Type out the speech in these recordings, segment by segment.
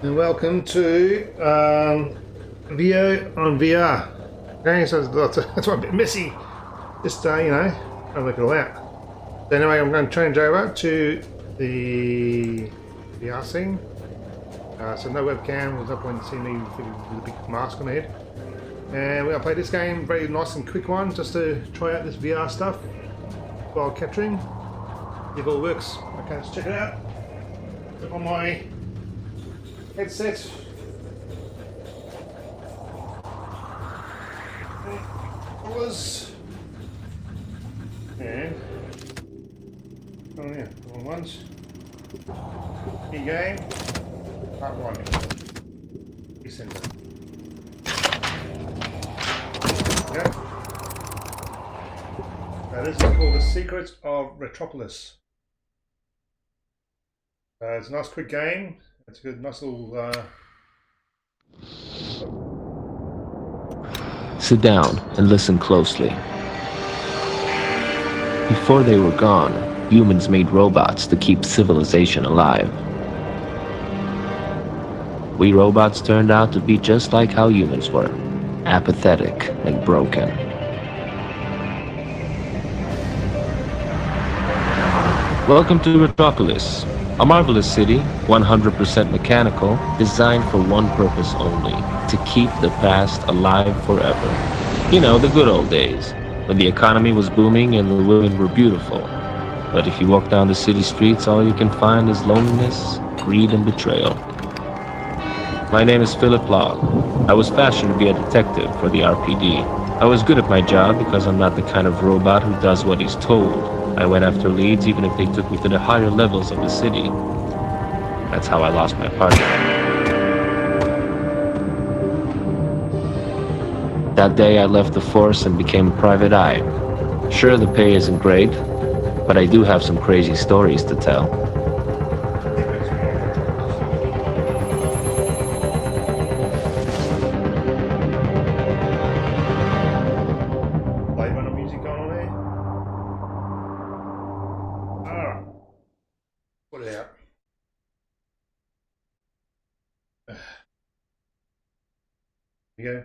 and welcome to VO on VR. Okay, so that's why I'm a bit messy. Just you know, I'll work it all out. So anyway, I'm going to change over to the VR scene. So no webcam, there's no point in seeing me with a big mask on my head. And we're going to play this game, very nice and quick one, just to try out this VR stuff while capturing. If it all works. Okay, let's check it out. Click on my headset. Colors. And oh yeah, all ones. New game. Part 1. December. Okay. Now this is called The Secrets of Retropolis. It's a nice quick game. It's a good, nice little. Sit down and listen closely. Before they were gone, humans made robots to keep civilization alive. We robots turned out to be just like how humans were, apathetic and broken. Welcome to Retropolis, a marvelous city, 100% mechanical, designed for one purpose only, to keep the past alive forever. You know, the good old days, when the economy was booming and the women were beautiful. But if you walk down the city streets, all you can find is loneliness, greed, and betrayal. My name is Philip Log. I was fashioned to be a detective for the RPD. I was good at my job because I'm not the kind of robot who does what he's told. I went after leads even if they took me to the higher levels of the city. That's how I lost my partner. That day I left the force and became a private eye. Sure, the pay isn't great, but I do have some crazy stories to tell. Go.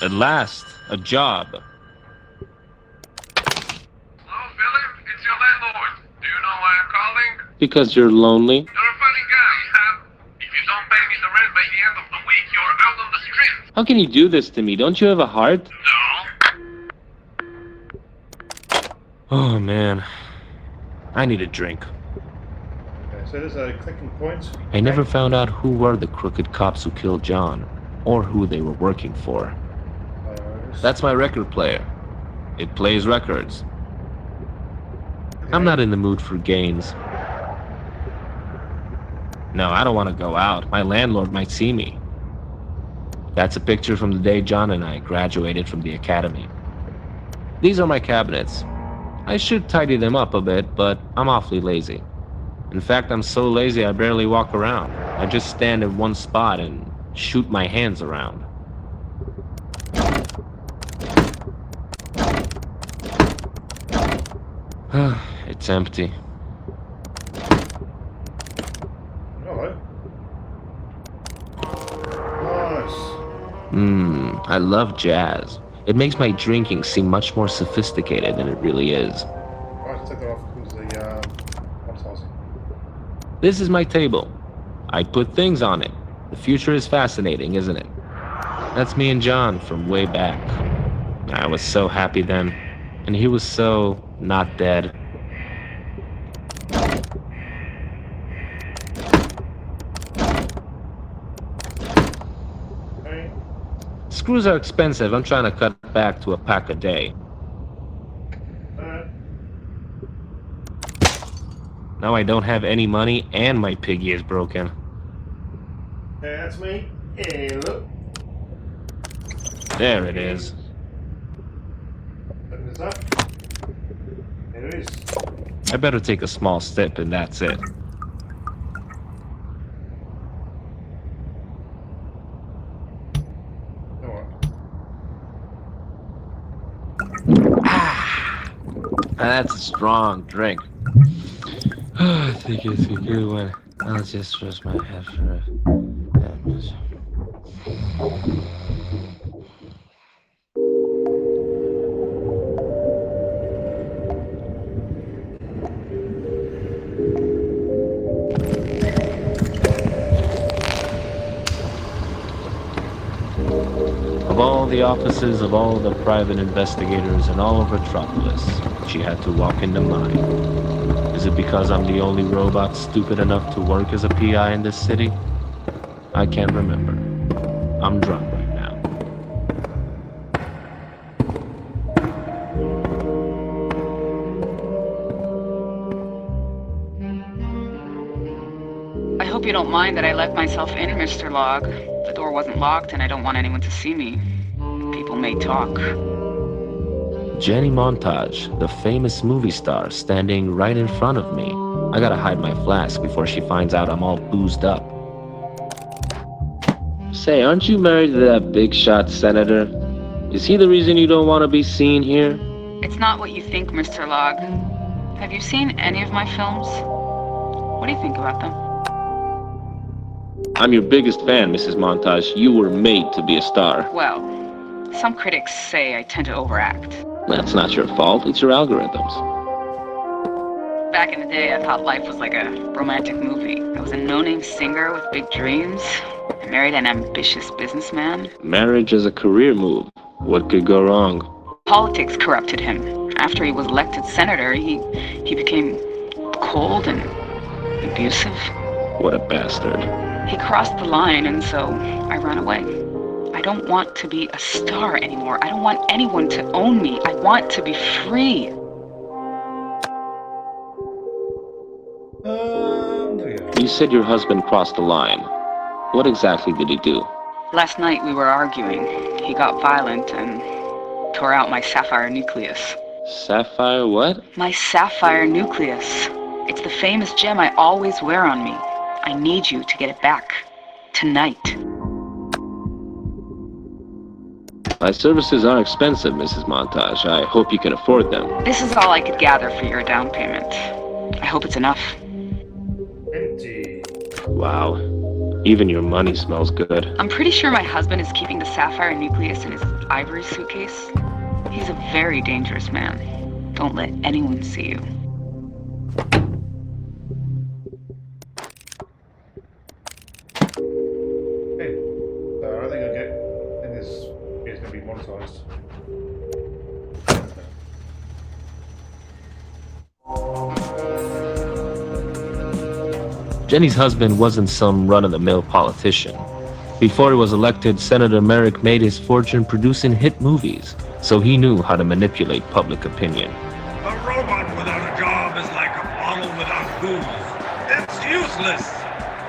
At last, a job. Hello, Philip. It's your landlord. Do you know why I'm calling? Because you're lonely? You're a funny guy, huh? If you don't pay me the rent by the end of the week, you're out on the street. How can you do this to me? Don't you have a heart? No. Oh, man. I need a drink. Okay, so there's a clicking point. I never found out who were the crooked cops who killed John, or who they were working for. That's my record player. It plays records. I'm not in the mood for games. No, I don't want to go out. My landlord might see me. That's a picture from the day John and I graduated from the academy. These are my cabinets. I should tidy them up a bit, but I'm awfully lazy. In fact, I'm so lazy I barely walk around. I just stand in one spot and shoot my hands around. It's empty. Hello. Nice. I love jazz. It makes my drinking seem much more sophisticated than it really is. Right, take that off because the advertising. This is my table. I put things on it. The future is fascinating, isn't it? That's me and John from way back. I was so happy then, and he was so not dead. Okay. Screws are expensive. I'm trying to cut back to a pack a day. Now I don't have any money and my piggy is broken. Okay, that's me. Hey, look. There it is. Open this up. There it is. I better take a small step and that's it. That's a strong drink. I think it's a good one. I'll just rest my head for a minute. Of all the offices of all the private investigators in all of Retropolis, she had to walk into mine. Is it because I'm the only robot stupid enough to work as a PI in this city? I can't remember. I'm drunk right now. I hope you don't mind that I let myself in, Mr. Log. The door wasn't locked and I don't want anyone to see me. People may talk. Jenny Montage, the famous movie star, standing right in front of me. I gotta hide my flask before she finds out I'm all boozed up. Say, aren't you married to that big shot senator? Is he the reason you don't want to be seen here? It's not what you think, Mr. Log. Have you seen any of my films? What do you think about them? I'm your biggest fan, Mrs. Montage. You were made to be a star. Well, some critics say I tend to overact. That's not your fault, it's your algorithms. Back in the day, I thought life was like a romantic movie. I was a no-name singer with big dreams. I married an ambitious businessman. Marriage is a career move. What could go wrong? Politics corrupted him. After he was elected senator, he became cold and abusive. What a bastard. He crossed the line, and so I ran away. I don't want to be a star anymore. I don't want anyone to own me. I want to be free. There we go. You said your husband crossed the line. What exactly did he do? Last night we were arguing. He got violent and tore out my sapphire nucleus. Sapphire what? My sapphire nucleus. It's the famous gem I always wear on me. I need you to get it back. Tonight. My services are expensive, Mrs. Montage. I hope you can afford them. This is all I could gather for your down payment. I hope it's enough. Empty. Wow. Even your money smells good. I'm pretty sure my husband is keeping the sapphire nucleus in his ivory suitcase. He's a very dangerous man. Don't let anyone see you. Okay. So I think this is going to be monetized. Jenny's husband wasn't some run-of-the-mill politician. Before he was elected, Senator Merrick made his fortune producing hit movies, so he knew how to manipulate public opinion. A robot without a job is like a bottle without booze. It's useless.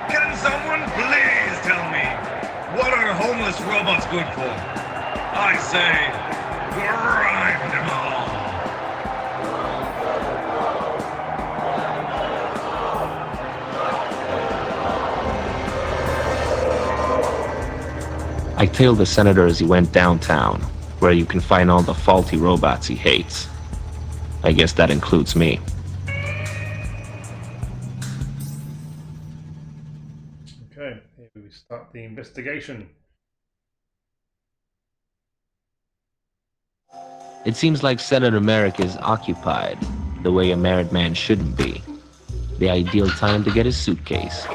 Can someone please tell me, what are homeless robots good for? I say, grind them all. I tailed the senator as he went downtown, where you can find all the faulty robots he hates. I guess that includes me. Okay, here we start the investigation. It seems like Senator Merrick is occupied, the way a married man shouldn't be. The ideal time to get his suitcase.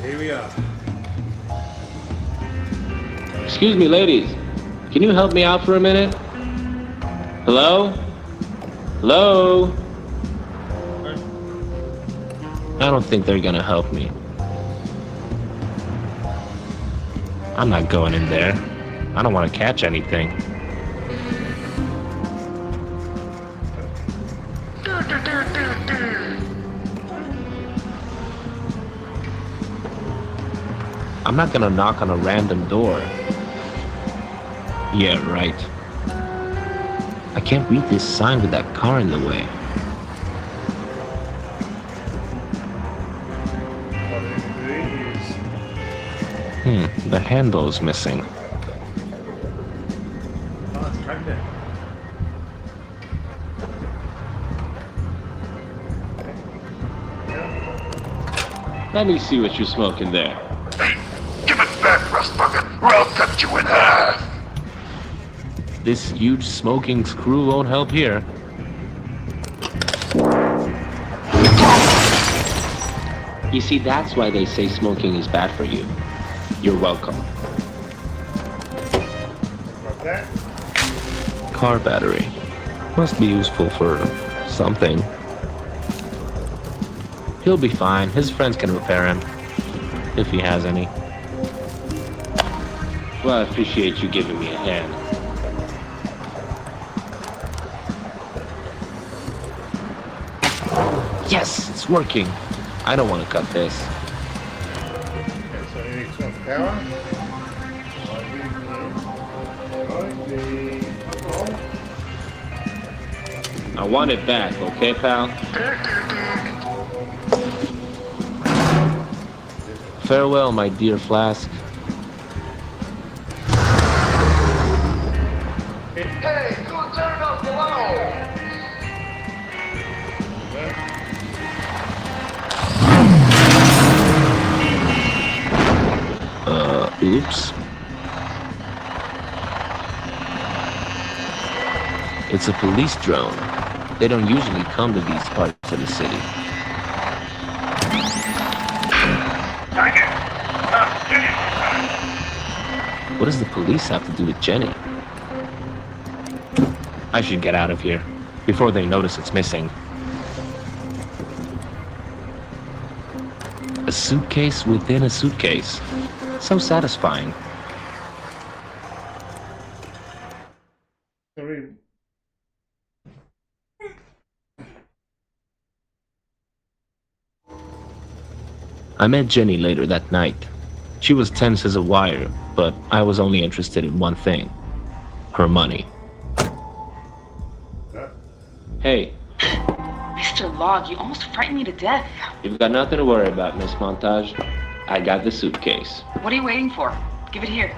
Here we are. Excuse me, ladies. Can you help me out for a minute? Hello? Hello? I don't think they're gonna help me. I'm not going in there. I don't want to catch anything. I'm not gonna knock on a random door. Yeah, right. I can't read this sign with that car in the way. The handle's missing. Oh, it's cracked it. Let me see what you're smoking there. Hey, give it back, Rust Bucket, or I'll cut you in half! This huge smoking screw won't help here. You see, that's why they say smoking is bad for you. You're welcome. Like that. Car battery. Must be useful for something. He'll be fine. His friends can repair him. If he has any. Well, I appreciate you giving me a hand. Yes, it's working. I don't want to cut this. Okay, so you need some power. I want it back, okay, pal? Farewell, my dear Flask. Hey, go turn off below! Oops. It's a police drone. They don't usually come to these parts of the city. What does the police have to do with Jenny? I should get out of here before they notice it's missing. A suitcase within a suitcase. So satisfying. I met Jenny later that night. She was tense as a wire, but I was only interested in one thing. Her money. Hey, Mr. Log, you almost frightened me to death. you've got nothing to worry about, Miss Montage. I got the suitcase. What are you waiting for? Give it here.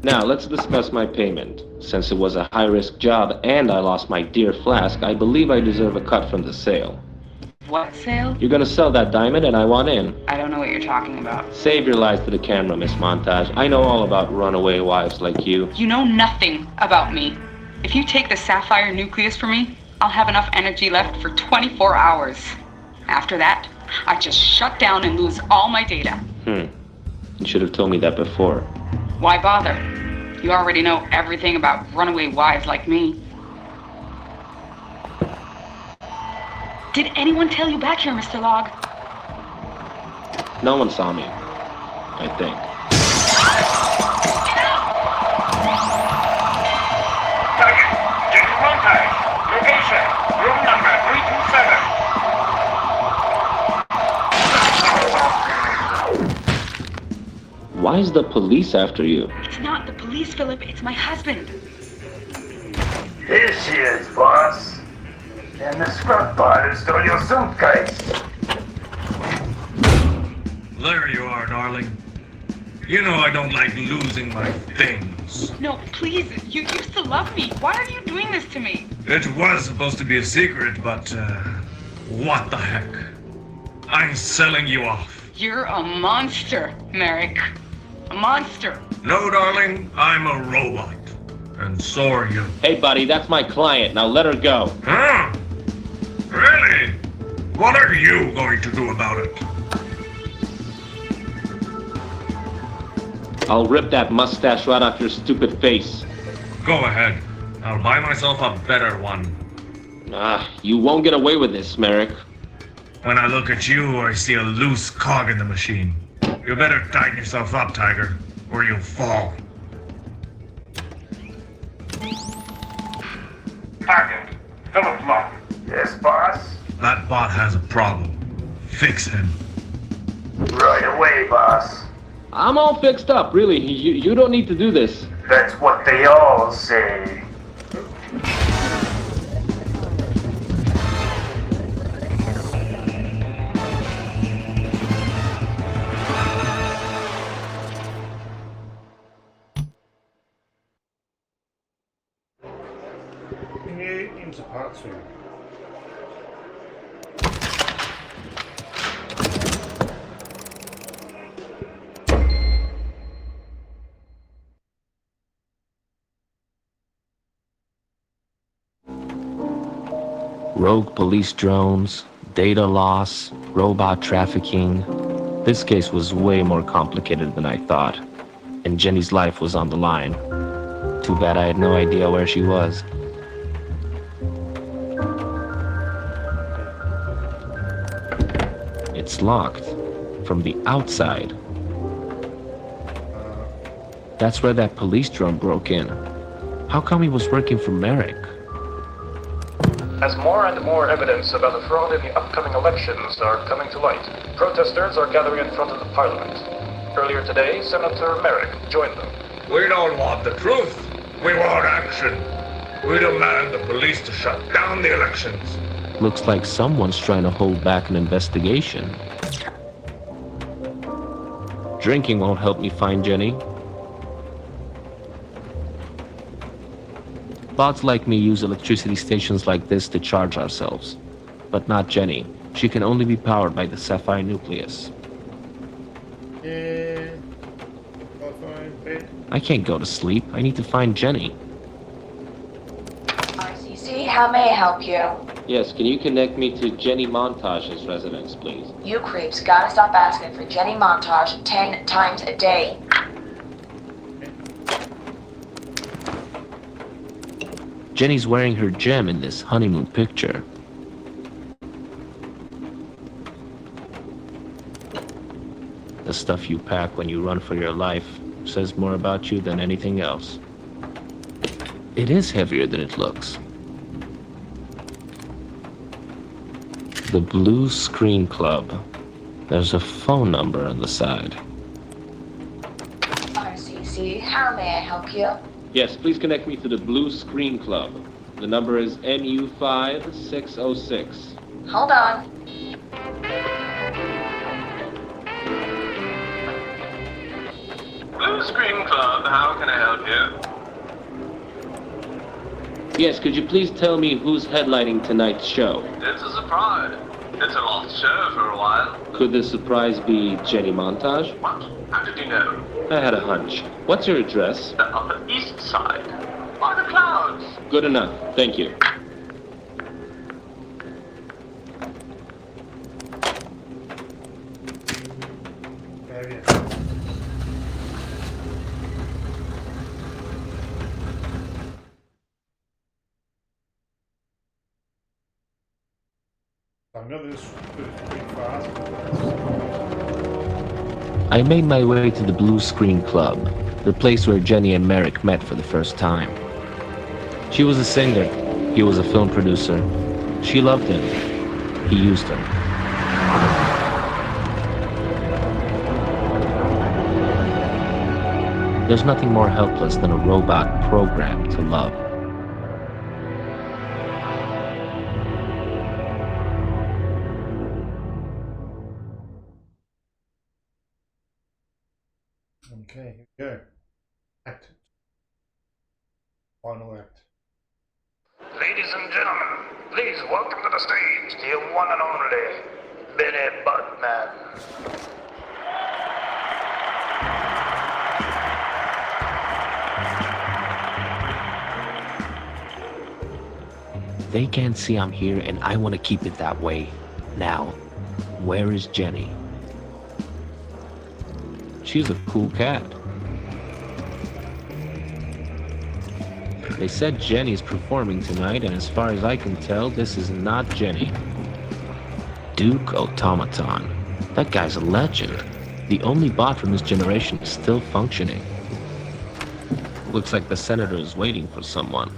Now, let's discuss my payment. Since it was a high-risk job and I lost my dear Flask, I believe I deserve a cut from the sale. What sale? You're gonna sell that diamond and I want in. I don't know what you're talking about. Save your lies to the camera, Miss Montage. I know all about runaway wives like you. You know nothing about me. If you take the sapphire nucleus from me, I'll have enough energy left for 24 hours. After that, I just shut down and lose all my data. You should have told me that before. Why bother? You already know everything about runaway wives like me. Did anyone tell you back here, Mr. Log? No one saw me, I think. Target, Jenny Montage. Location, room number 327. Why is the police after you? It's not the police, Philip. It's my husband. Here she is, boss. And the scrub bot stole your suitcase. There you are, darling. You know I don't like losing my things. No, please. You used to love me. Why are you doing this to me? It was supposed to be a secret, but, what the heck? I'm selling you off. You're a monster, Merrick. A monster. No, darling, I'm a robot. And so are you. Hey, buddy, that's my client. Now let her go. Huh? Really? What are you going to do about it? I'll rip that mustache right off your stupid face. Go ahead. I'll buy myself a better one. You won't get away with this, Merrick. When I look at you, I see a loose cog in the machine. You better tighten yourself up, Tiger, or you'll fall. Target, Philip Locke. Yes, boss? That bot has a problem. Fix him. Right away, boss. I'm all fixed up, really. You don't need to do this. That's what they all say. Continue into part 2. Rogue police drones, data loss, robot trafficking. This case was way more complicated than I thought, and Jenny's life was on the line. Too bad I had no idea where she was. It's locked from the outside. That's where that police drone broke in. How come he was working for Merrick? As more and more evidence about the fraud in the upcoming elections are coming to light, protesters are gathering in front of the parliament. Earlier today, Senator Merrick joined them. We don't want the truth. We want action. We demand the police to shut down the elections. Looks like someone's trying to hold back an investigation. Drinking won't help me find Jenny. Bots like me use electricity stations like this to charge ourselves. But not Jenny. She can only be powered by the sapphire nucleus. Yeah. Bed. I can't go to sleep. I need to find Jenny. RCC, how may I help you? Yes, can you connect me to Jenny Montage's residence, please? You creeps gotta stop asking for Jenny Montage 10 times a day. Jenny's wearing her gem in this honeymoon picture. The stuff you pack when you run for your life says more about you than anything else. It is heavier than it looks. The Blue Screen Club. There's a phone number on the side. RCC, how may I help you? Yes, please connect me to the Blue Screen Club. The number is MU5606. Hold on. Blue Screen Club, how can I help you? Yes, could you please tell me who's headlining tonight's show? It's a surprise. It's a lost show for a while. Could the surprise be Jenny Montage? What? How did you know? I had a hunch. What's your address? The Upper East Side. By the clouds. Good enough. Thank you. I know this is pretty fast. I made my way to the Blue Screen Club, the place where Jenny and Merrick met for the first time. She was a singer. He was a film producer. She loved him. He used her. There's nothing more helpless than a robot programmed to love. Okay, here we go. Act. Final act. Ladies and gentlemen, please welcome to the stage the one and only Benny Buttman. They can't see I'm here, and I want to keep it that way. Now, where is Jenny? She's a cool cat. They said Jenny's performing tonight, and as far as I can tell, this is not Jenny. Duke Automaton. That guy's a legend. The only bot from his generation is still functioning. Looks like the senator is waiting for someone.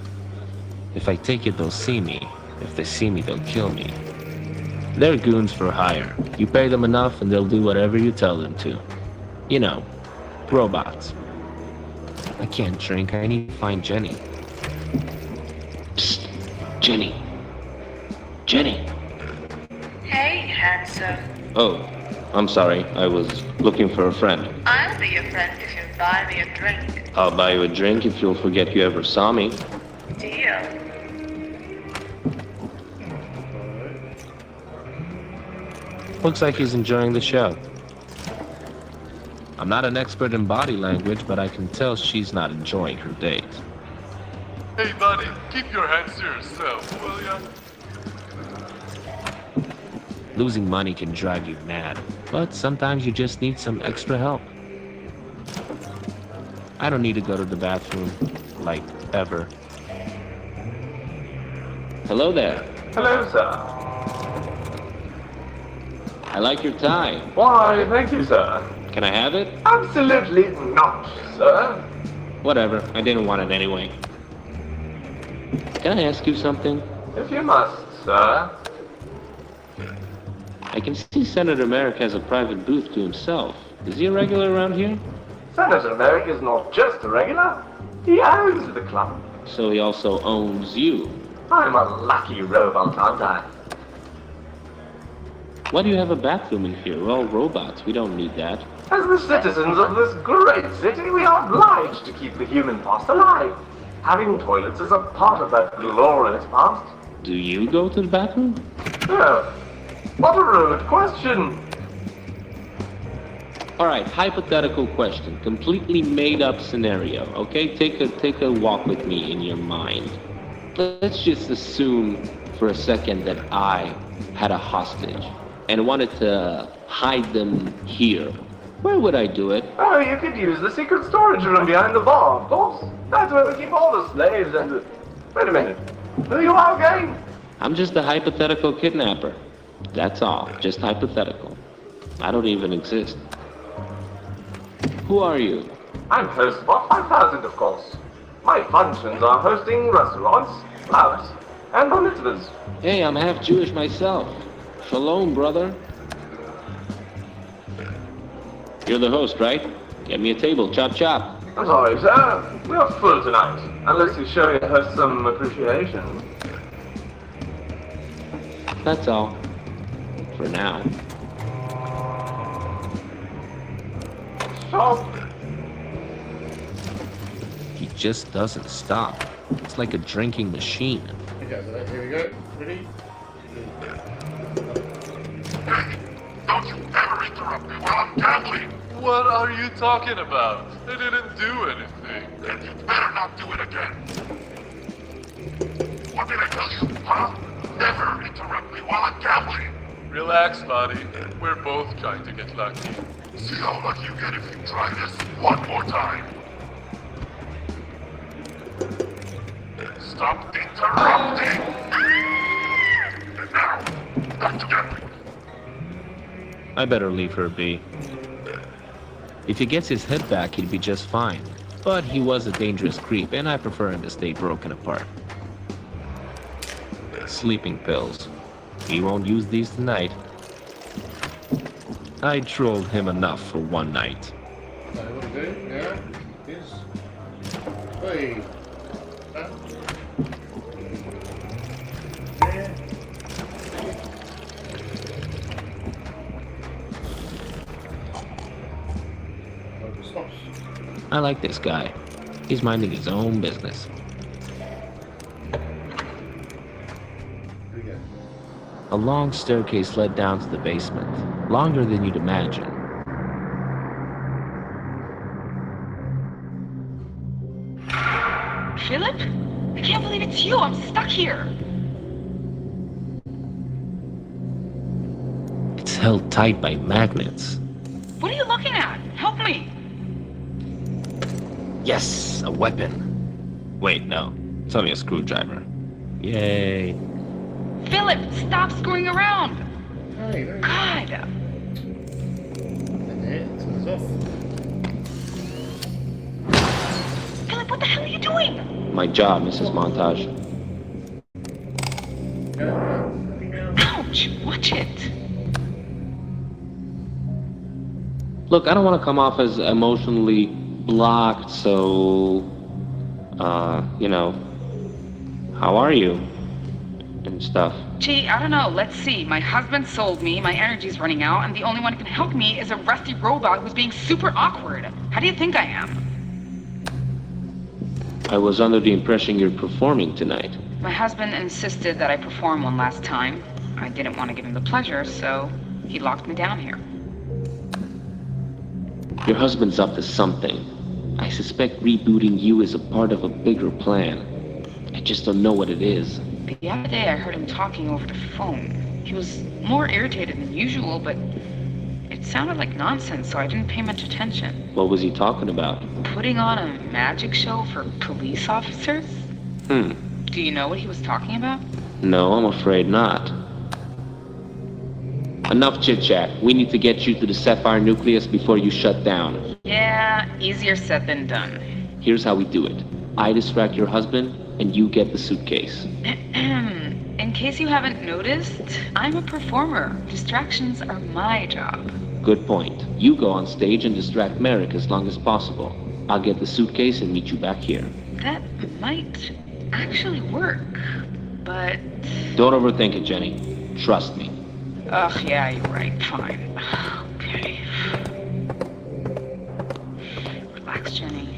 If I take it, they'll see me. If they see me, they'll kill me. They're goons for hire. You pay them enough, and they'll do whatever you tell them to. You know, robots. I can't drink. I need to find Jenny. Psst. Jenny. Jenny. Hey, handsome. Oh, I'm sorry. I was looking for a friend. I'll be your friend if you buy me a drink. I'll buy you a drink if you'll forget you ever saw me. Deal. Looks like he's enjoying the show. I'm not an expert in body language, but I can tell she's not enjoying her date. Hey buddy, keep your hands to yourself, will ya? Losing money can drive you mad, but sometimes you just need some extra help. I don't need to go to the bathroom, like, ever. Hello there. Hello, sir. I like your tie. Why, thank you, sir. Can I have it? Absolutely not, sir. Whatever, I didn't want it anyway. Can I ask you something? If you must, sir. I can see Senator Merrick has a private booth to himself. Is he a regular around here? Senator Merrick is not just a regular. He owns the club. So he also owns you. I'm a lucky robot, aren't I? Why do you have a bathroom in here? We're all robots. We don't need that. As the citizens of this great city, we are obliged to keep the human past alive. Having toilets is a part of that glorious past. Do you go to the bathroom? Oh, what a rude question. Alright, hypothetical question. Completely made up scenario, okay? Take a walk with me in your mind. Let's just assume for a second that I had a hostage and wanted to hide them here. Where would I do it? Oh, you could use the secret storage room behind the bar, of course. That's where we keep all the slaves and... Wait a minute. Who you are again? I'm just a hypothetical kidnapper. That's all. Just hypothetical. I don't even exist. Who are you? I'm host Bot 5000, of course. My functions are hosting restaurants, flowers, and bar mitzvahs. Hey, I'm half Jewish myself. Shalom, brother. You're the host, right? Get me a table, chop chop. I'm sorry, sir. We are full tonight, unless you show your host some appreciation. That's all. For now. Stop. He just doesn't stop. It's like a drinking machine. Okay, so here we go. Ready? Don't you ever interrupt me while I'm gambling! What are you talking about? I didn't do anything. Then you better not do it again! What did I tell you, huh? Never interrupt me while I'm gambling! Relax, buddy. We're both trying to get lucky. See how lucky you get if you try this one more time! Stop interrupting! And now, back to gambling. I better leave her be. If he gets his head back, he'd be just fine. But he was a dangerous creep, and I prefer him to stay broken apart. Sleeping pills. He won't use these tonight. I trolled him enough for one night. So what we do now is... Hey! There. Stops. I like this guy. He's minding his own business. Here we go. A long staircase led down to the basement, longer than you'd imagine. Philip? I can't believe it's you. I'm stuck here. It's held tight by magnets. What are you looking at? Help me. Yes, a weapon. Wait, no. It's only a screwdriver. Yay. Philip, stop screwing around. Hey, there you go. God. And there, turns off. Philip, what the hell are you doing? My job, Mrs. Montage. Ouch, watch it. Look, I don't want to come off as emotionally blocked, so... you know... How are you? And stuff. Gee, I don't know. Let's see. My husband sold me, my energy's running out, and the only one who can help me is a rusty robot who's being super awkward. How do you think I am? I was under the impression you're performing tonight. My husband insisted that I perform one last time. I didn't want to give him the pleasure, so he locked me down here. Your husband's up to something. I suspect rebooting you is a part of a bigger plan. I just don't know what it is. The other day I heard him talking over the phone. He was more irritated than usual, but it sounded like nonsense, so I didn't pay much attention. What was he talking about? Putting on a magic show for police officers? Do you know what he was talking about? No, I'm afraid not. Enough chit-chat. We need to get you to the Sapphire Nucleus before you shut down. Yeah, easier said than done. Here's how we do it. I distract your husband, and you get the suitcase. In case you haven't noticed, I'm a performer. Distractions are my job. Good point. You go on stage and distract Merrick as long as possible. I'll get the suitcase and meet you back here. That might actually work, but... Don't overthink it, Jenny. Trust me. Ugh, yeah, you're right. Fine. Okay. Relax, Jenny.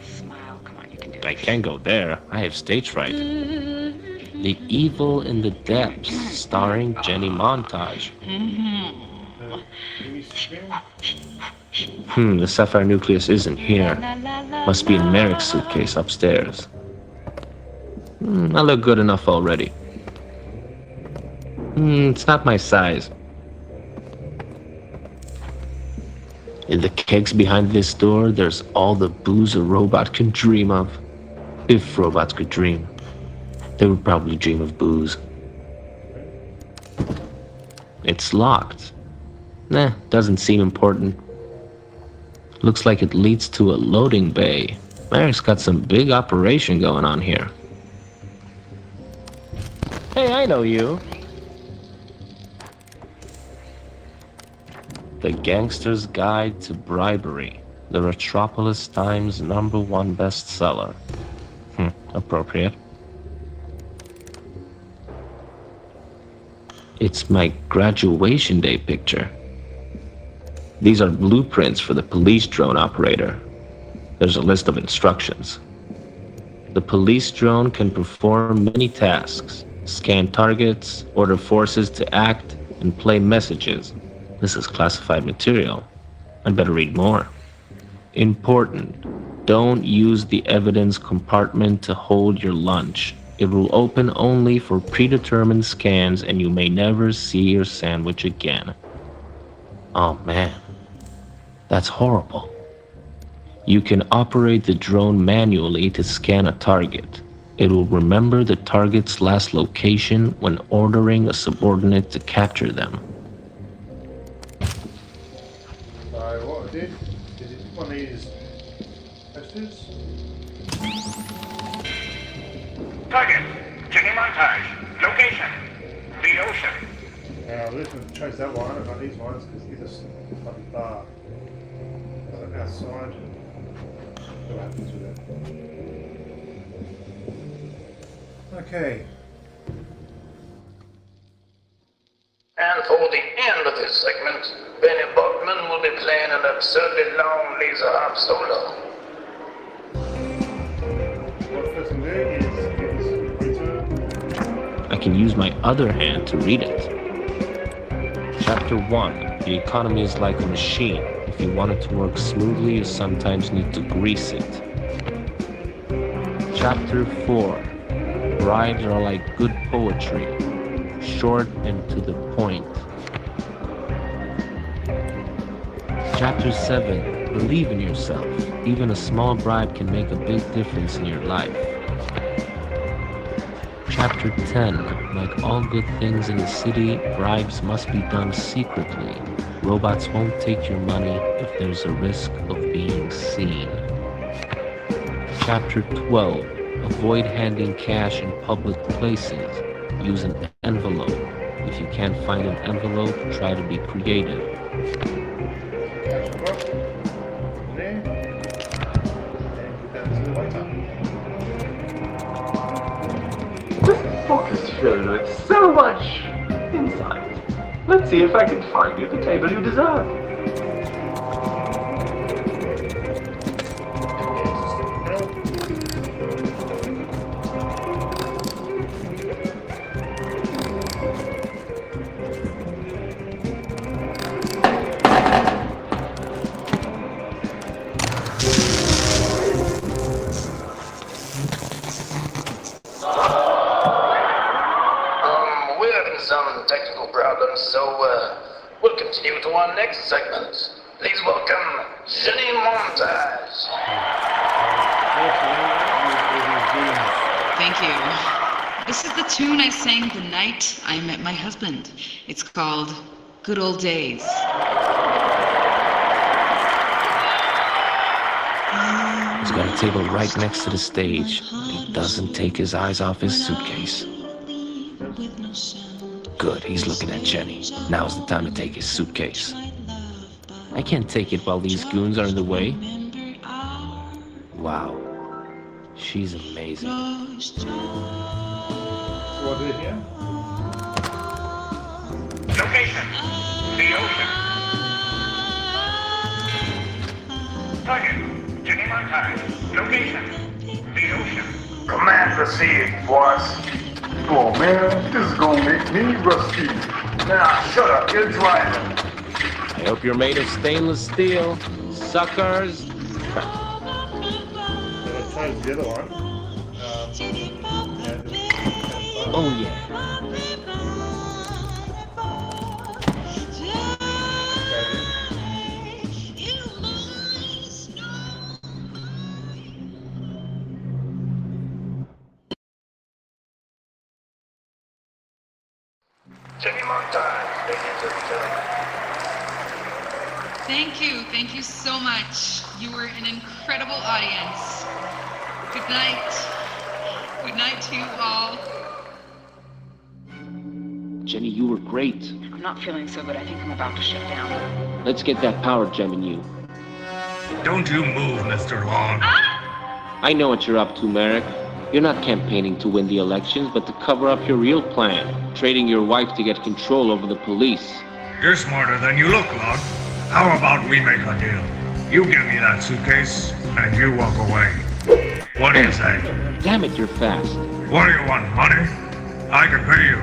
Smile. Come on, you can do it. I can't go there. I have stage fright. The Evil in the Depths, starring Jenny Montage. The Sapphire Nucleus isn't here. Must be in Merrick's suitcase upstairs. I look good enough already. It's not my size. In the kegs behind this door, there's all the booze a robot can dream of. If robots could dream, they would probably dream of booze. It's locked. Doesn't seem important. Looks like it leads to a loading bay. Merrick's got some big operation going on here. Hey, I know you. The Gangster's Guide to Bribery, the Retropolis Times #1 bestseller. Appropriate. It's my graduation day picture. These are blueprints for the police drone operator. There's a list of instructions. The police drone can perform many tasks: scan targets, order forces to act, and play messages. This is classified material. I'd better read more. Important. Don't use the evidence compartment to hold your lunch. It will open only for predetermined scans, and you may never see your sandwich again. Oh man, that's horrible. You can operate the drone manually to scan a target. It will remember the target's last location when ordering a subordinate to capture them. So what I did is it one of these posters. Target, Jenny Montage. Location, the ocean. Now this one chose that one, and not these ones because these are like bar. Like outside. What happens with that? Okay. And for the end of this segment, Benny Buckman will be playing an absurdly long laser harp solo. What first can do is pointer. I can use my other hand to read it. Chapter 1. The economy is like a machine. If you want it to work smoothly, you sometimes need to grease it. Chapter 4. Bribes are like good poetry, short and to the point. Chapter 7. Believe in yourself. Even a small bribe can make a big difference in your life. Chapter 10. Like all good things in the city, bribes must be done secretly. Robots won't take your money if there's a risk of being seen. Chapter 12. Avoid handing cash in public places. Use an envelope. If you can't find an envelope, try to be creative. There. And put that to the waiter. This book is filled with so much insight. Let's see if I can find you the table you deserve. We're having some technical continue to our next segment. Please welcome Jenny Montage. Thank you. This is the tune I sang the night I met my husband. It's called Good Old Days. He's got a table right next to the stage. He doesn't take his eyes off his suitcase. Good, he's looking at Jenny. Now's the time to take his suitcase. I can't take it while these goons are in the way. Wow. She's amazing. What is it here? Location, the ocean. Target, Jenny Montage. Location, the ocean. Command received, boss. Oh man, this is gonna make me rusty. Now shut up, you're driving. I hope you're made of stainless steel, suckers. Let's try the other one. Oh yeah. Jenny Montage, ladies and gentlemen. Thank you so much. You were an incredible audience. Good night. Good night to you all. Jenny, you were great. I'm not feeling so good. I think I'm about to shut down. Let's get that power gem in you. Don't you move, Mr. Long. I know what you're up to, Merrick. You're not campaigning to win the elections, but to cover up your real plan. Trading your wife to get control over the police. You're smarter than you look, Log. How about we make a deal? You give me that suitcase, and you walk away. What do you say? Damn it, you're fast. What do you want, money? I can pay you.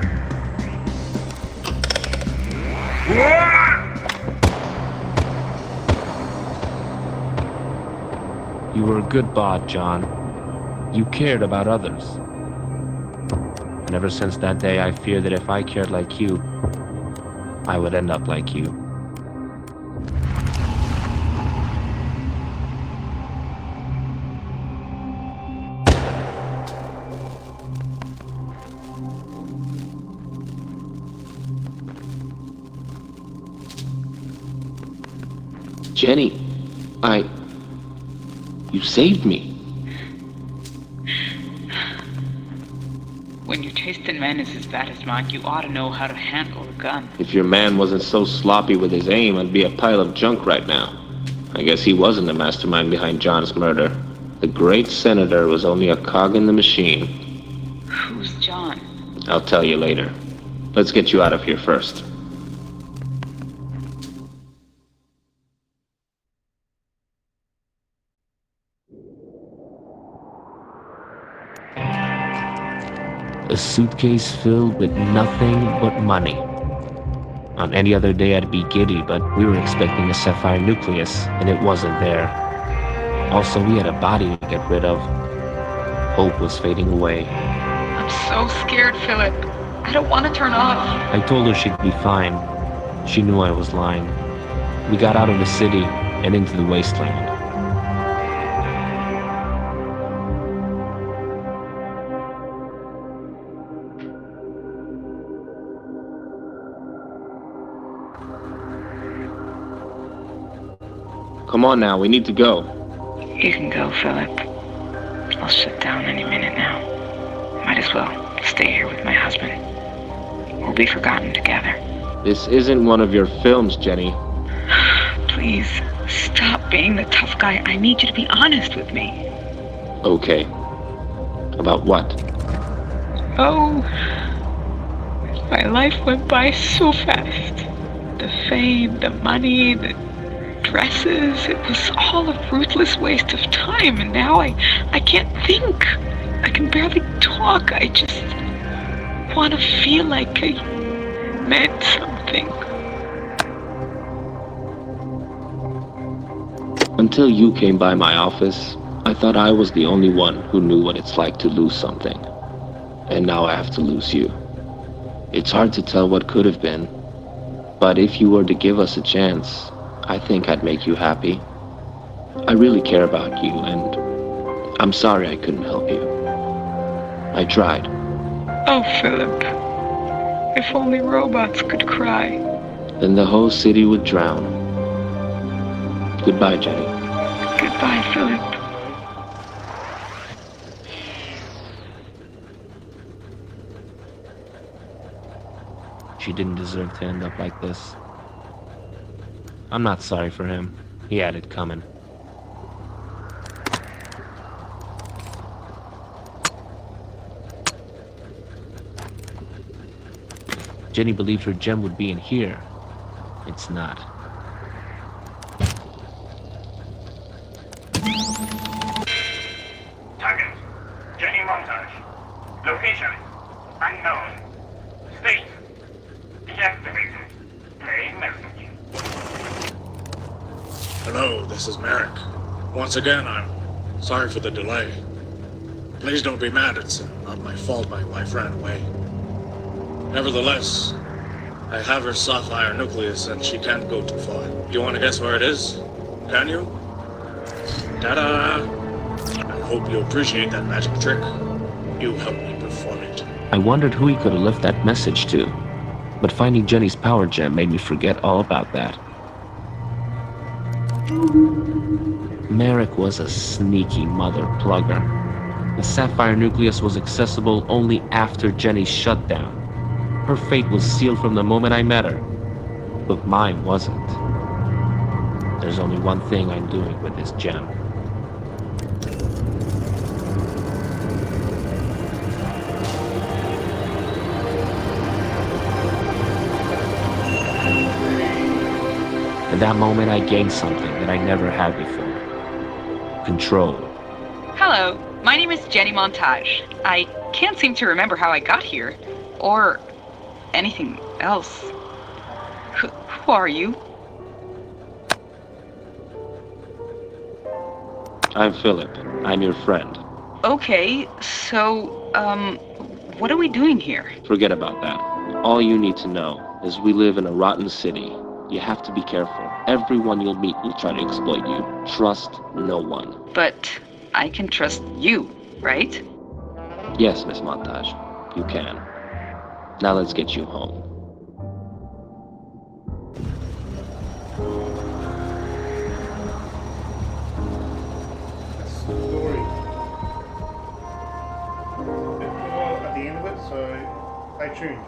What? You were a good bot, John. You cared about others. And ever since that day, I feared that if I cared like you, I would end up like you. Jenny, you saved me. When your taste in men is as bad as mine, you ought to know how to handle a gun. If your man wasn't so sloppy with his aim, I'd be a pile of junk right now. I guess he wasn't the mastermind behind John's murder. The great senator was only a cog in the machine. Who's John? I'll tell you later. Let's get you out of here first. A suitcase filled with nothing but money. On any other day I'd be giddy, but we were expecting a sapphire nucleus, and it wasn't there. Also, we had a body to get rid of. Hope was fading away. I'm so scared, Philip. I don't want to turn off. I told her she'd be fine. She knew I was lying. We got out of the city and into the wasteland. Come on now, we need to go. You can go, Philip. I'll shut down any minute now. Might as well stay here with my husband. We'll be forgotten together. This isn't one of your films, Jenny. Please, stop being the tough guy. I need you to be honest with me. Okay. About what? Oh, my life went by so fast. The fame, the money, the dresses, it was all a ruthless waste of time, and now I can't think. I can barely talk. I just want to feel like I meant something. Until you came by my office, I thought I was the only one who knew what it's like to lose something. And now I have to lose you. It's hard to tell what could have been, But if you were to give us a chance, I think I'd make you happy. I really care about you, and I'm sorry I couldn't help you. I tried. Oh, Philip. If only robots could cry. Then the whole city would drown. Goodbye, Jenny. Goodbye, Philip. She didn't deserve to end up like this. I'm not sorry for him. He had it coming. Jenny believed her gem would be in here. It's not. Target. Jenny Montage. Location. Unknown. State. Deactivated. Play message. Hello, this is Merrick. Once again, I'm sorry for the delay. Please don't be mad, it's not my fault my wife ran away. Nevertheless, I have her sapphire nucleus and she can't go too far. Do you want to guess where it is? Can you? Ta-da! I hope you appreciate that magic trick. You helped me perform it. I wondered who he could have left that message to, but finding Jenny's power gem made me forget all about that. Merrick was a sneaky mother plugger. The sapphire nucleus was accessible only after Jenny's shutdown. Her fate was sealed from the moment I met her, but mine wasn't. There's only one thing I'm doing with this gem. At that moment, I gained something that I never had before. Control. Hello, my name is Jenny Montage. I can't seem to remember how I got here, or anything else. Who are you? I'm Philip. I'm your friend. Okay, so, what are we doing here? Forget about that. All you need to know is we live in a rotten city. You have to be careful. Everyone you'll meet will try to exploit you. Trust no one. But I can trust you, right? Yes, Miss Montage. You can. Now let's get you home. That's the story. A bit more at the end of it, so stay tuned.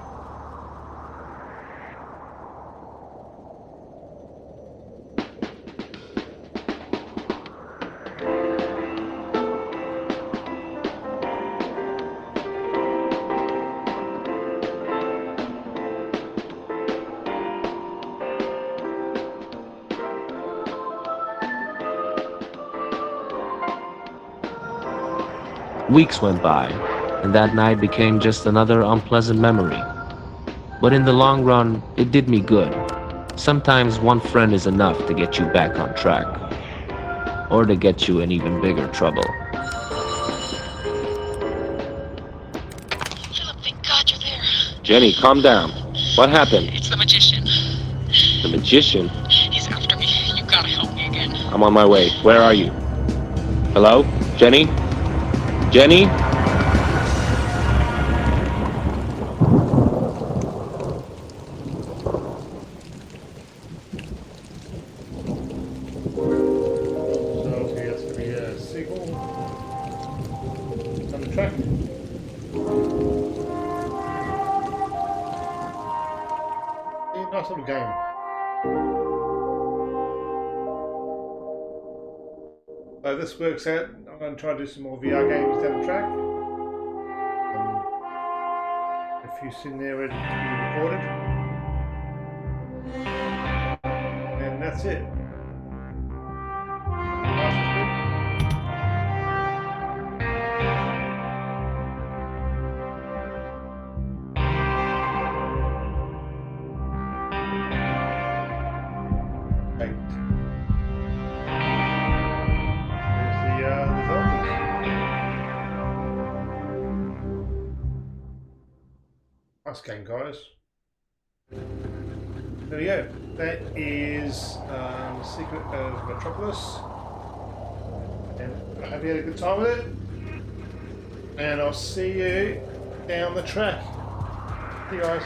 Weeks went by, and that night became just another unpleasant memory. But in the long run, it did me good. Sometimes one friend is enough to get you back on track, or to get you in even bigger trouble. Philip, thank God you're there. Jenny, calm down. What happened? It's the magician. The magician? He's after me. You gotta help me again. I'm on my way. Where are you? Hello? Jenny? Jenny? Nice little game. So this works out. I'm going to try to do some more VR games down the track. A few sitting there ready to be recorded. And that's it. Nice game, guys. there we go. That is Secret of Retropolis. And I hope you had a good time with it. And I'll see you down the track. See you guys.